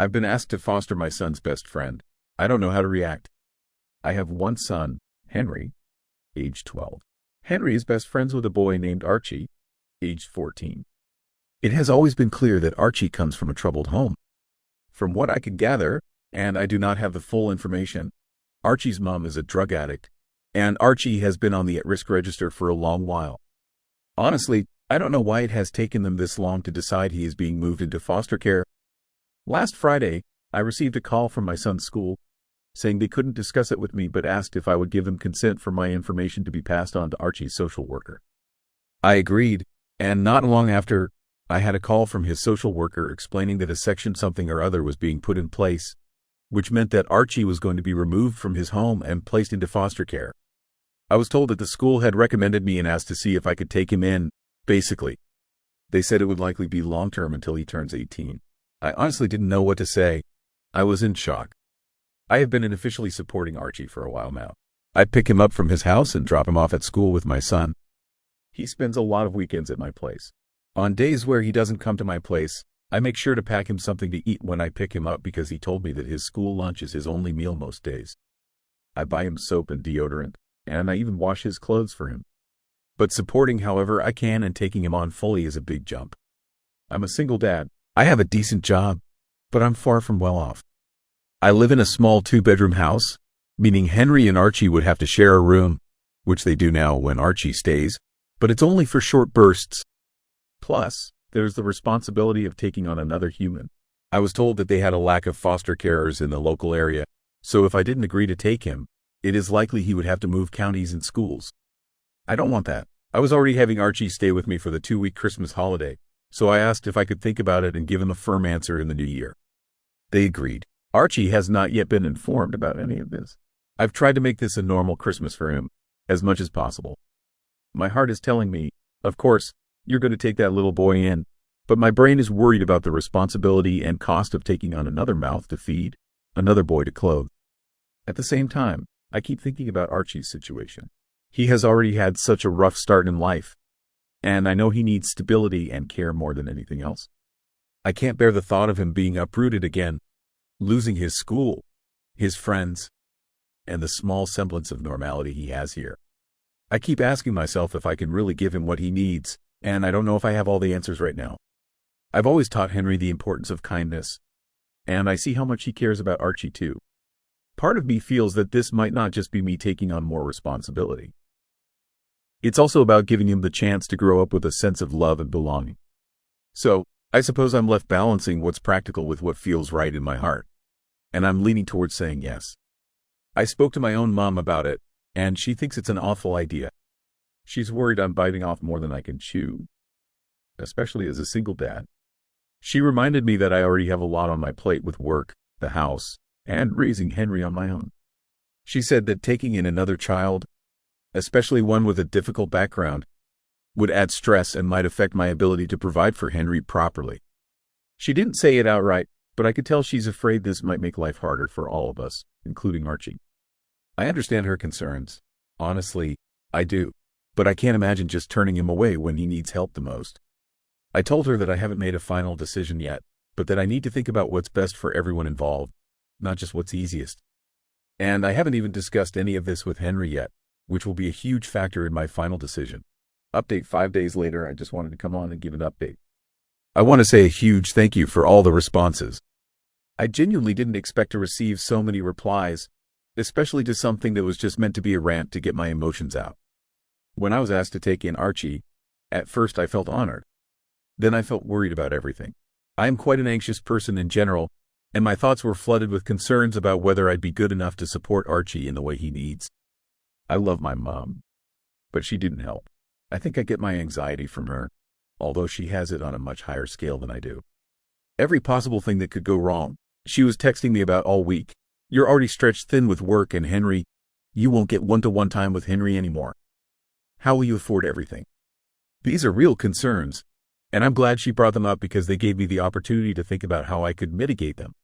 I've been asked to foster my son's best friend. I don't know how to react. I have one son, Henry, age 12. Henry is best friends with a boy named Archie, age 14. It has always been clear that Archie comes from a troubled home. From what I could gather, and I do not have the full information, Archie's mom is a drug addict, and Archie has been on the at-risk register for a long while. Honestly, I don't know why it has taken them this long to decide he is being moved into foster care. Last Friday, I received a call from my son's school, saying they couldn't discuss it with me but asked if I would give them consent for my information to be passed on to Archie's social worker. I agreed, and not long after, I had a call from his social worker explaining that a section something or other was being put in place, which meant that Archie was going to be removed from his home and placed into foster care. I was told that the school had recommended me and asked to see if I could take him in, basically. They said it would likely be long-term until he turns 18. I honestly didn't know what to say. I was in shock. I have been unofficially supporting Archie for a while now. I pick him up from his house and drop him off at school with my son. He spends a lot of weekends at my place. On days where he doesn't come to my place, I make sure to pack him something to eat when I pick him up because he told me that his school lunch is his only meal most days. I buy him soap and deodorant, and I even wash his clothes for him. But supporting however I can and taking him on fully is a big jump. I'm a single dad. I have a decent job, but I'm far from well off. I live in a small 2-bedroom house, meaning Henry and Archie would have to share a room, which they do now when Archie stays, but it's only for short bursts. Plus, there's the responsibility of taking on another human. I was told that they had a lack of foster carers in the local area, so if I didn't agree to take him, it is likely he would have to move counties and schools. I don't want that. I was already having Archie stay with me for the 2-week Christmas holiday, so I asked if I could think about it and give him a firm answer in the new year. They agreed. Archie has not yet been informed about any of this. I've tried to make this a normal Christmas for him, as much as possible. My heart is telling me, of course, you're going to take that little boy in, but my brain is worried about the responsibility and cost of taking on another mouth to feed, another boy to clothe. At the same time, I keep thinking about Archie's situation. He has already had such a rough start in life, and I know he needs stability and care more than anything else. I can't bear the thought of him being uprooted again, losing his school, his friends, and the small semblance of normality he has here. I keep asking myself if I can really give him what he needs, and I don't know if I have all the answers right now. I've always taught Henry the importance of kindness, and I see how much he cares about Archie too. Part of me feels that this might not just be me taking on more responsibility. It's also about giving him the chance to grow up with a sense of love and belonging. So, I suppose I'm left balancing what's practical with what feels right in my heart, and I'm leaning towards saying yes. I spoke to my own mom about it, and she thinks it's an awful idea. She's worried I'm biting off more than I can chew, especially as a single dad. She reminded me that I already have a lot on my plate with work, the house, and raising Henry on my own. She said that taking in another child, especially one with a difficult background, would add stress and might affect my ability to provide for Henry properly. She didn't say it outright, but I could tell she's afraid this might make life harder for all of us, including Archie. I understand her concerns. Honestly, I do. But I can't imagine just turning him away when he needs help the most. I told her that I haven't made a final decision yet, but that I need to think about what's best for everyone involved, not just what's easiest. And I haven't even discussed any of this with Henry yet, which will be a huge factor in my final decision. Update 5 days later. I just wanted to come on and give an update. I want to say a huge thank you for all the responses. I genuinely didn't expect to receive so many replies, especially to something that was just meant to be a rant to get my emotions out. When I was asked to take in Archie, at first I felt honored. Then I felt worried about everything. I am quite an anxious person in general, and my thoughts were flooded with concerns about whether I'd be good enough to support Archie in the way he needs. I love my mom, but she didn't help. I think I get my anxiety from her, although she has it on a much higher scale than I do. Every possible thing that could go wrong, she was texting me about all week. You're already stretched thin with work and Henry. You won't get one-to-one time with Henry anymore. How will you afford everything? These are real concerns, and I'm glad she brought them up because they gave me the opportunity to think about how I could mitigate them.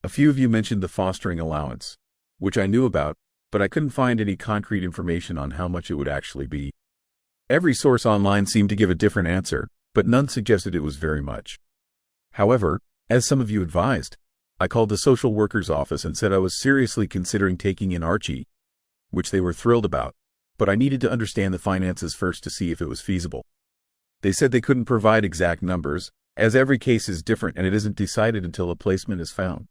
A few of you mentioned the fostering allowance, which I knew about, but I couldn't find any concrete information on how much it would actually be. Every source online seemed to give a different answer, but none suggested it was very much. However, as some of you advised, I called the social worker's office and said I was seriously considering taking in Archie, which they were thrilled about, but I needed to understand the finances first to see if it was feasible. They said they couldn't provide exact numbers, as every case is different and it isn't decided until a placement is found.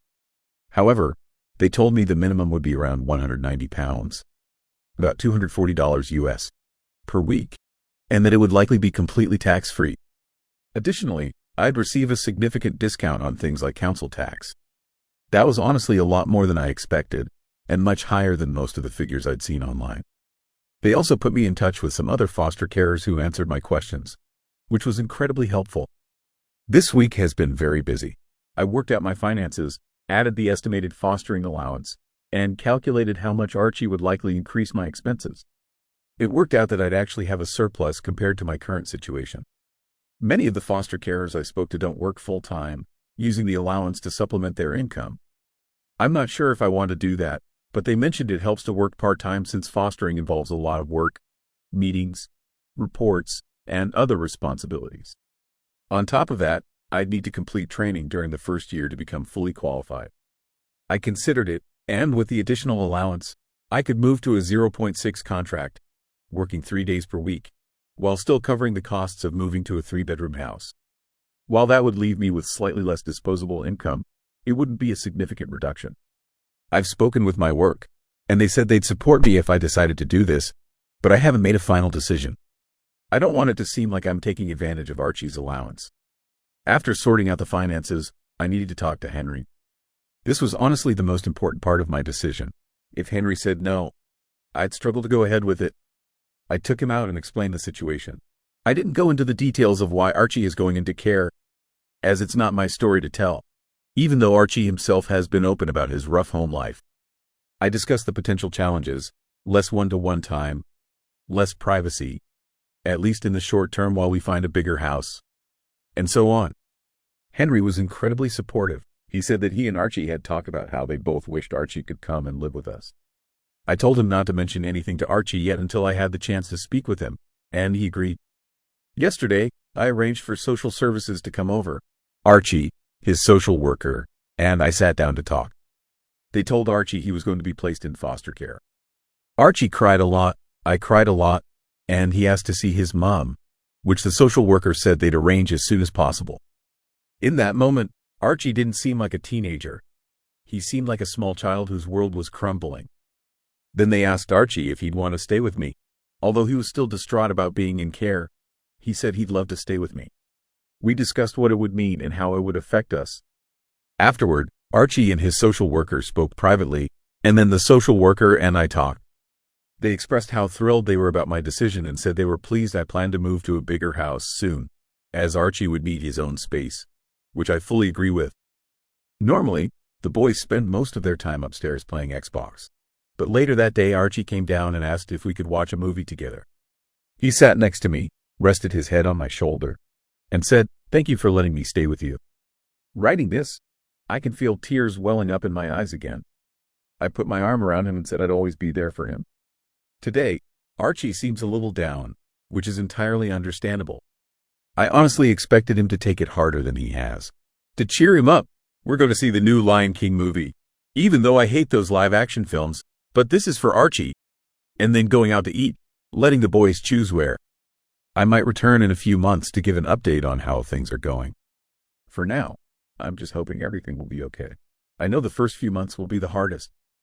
However, they told me the minimum would be around £190, about $240 US, per week, and that it would likely be completely tax-free. Additionally, I'd receive a significant discount on things like council tax. That was honestly a lot more than I expected, and much higher than most of the figures I'd seen online. They also put me in touch with some other foster carers who answered my questions, which was incredibly helpful. This week has been very busy. I worked out my finances, added the estimated fostering allowance, and calculated how much Archie would likely increase my expenses. It worked out that I'd actually have a surplus compared to my current situation. Many of the foster carers I spoke to don't work full-time, using the allowance to supplement their income. I'm not sure if I want to do that, but they mentioned it helps to work part-time since fostering involves a lot of work, meetings, reports, and other responsibilities. On top of that, I'd need to complete training during the first year to become fully qualified. I considered it, and with the additional allowance, I could move to a 0.6 contract, working 3 days per week, while still covering the costs of moving to a 3-bedroom house. While that would leave me with slightly less disposable income, it wouldn't be a significant reduction. I've spoken with my work, and they said they'd support me if I decided to do this, but I haven't made a final decision. I don't want it to seem like I'm taking advantage of Archie's allowance. After sorting out the finances, I needed to talk to Henry. This was honestly the most important part of my decision. If Henry said no, I'd struggle to go ahead with it. I took him out and explained the situation. I didn't go into the details of why Archie is going into care, as it's not my story to tell, even though Archie himself has been open about his rough home life. I discussed the potential challenges, less one-to-one time, less privacy, at least in the short term while we find a bigger house, and so on. Henry was incredibly supportive. He said that he and Archie had talked about how they both wished Archie could come and live with us. I told him not to mention anything to Archie yet until I had the chance to speak with him, and he agreed. Yesterday, I arranged for social services to come over, Archie, his social worker, and I sat down to talk. They told Archie he was going to be placed in foster care. Archie cried a lot, I cried a lot, and he asked to see his mom, which the social worker said they'd arrange as soon as possible. In that moment, Archie didn't seem like a teenager. He seemed like a small child whose world was crumbling. Then they asked Archie if he'd want to stay with me. Although he was still distraught about being in care, he said he'd love to stay with me. We discussed what it would mean and how it would affect us. Afterward, Archie and his social worker spoke privately, and then the social worker and I talked. They expressed how thrilled they were about my decision and said they were pleased I planned to move to a bigger house soon, as Archie would need his own space, which I fully agree with. Normally, the boys spend most of their time upstairs playing Xbox. But later that day, Archie came down and asked if we could watch a movie together. He sat next to me, rested his head on my shoulder, and said, "Thank you for letting me stay with you." Writing this, I can feel tears welling up in my eyes again. I put my arm around him and said I'd always be there for him. Today, Archie seems a little down, which is entirely understandable. I honestly expected him to take it harder than he has. To cheer him up, we're going to see the new Lion King movie. Even though I hate those live-action films, but this is for Archie. And then going out to eat, letting the boys choose where. I might return in a few months to give an update on how things are going. For now, I'm just hoping everything will be okay. I know the first few months will be the hardest.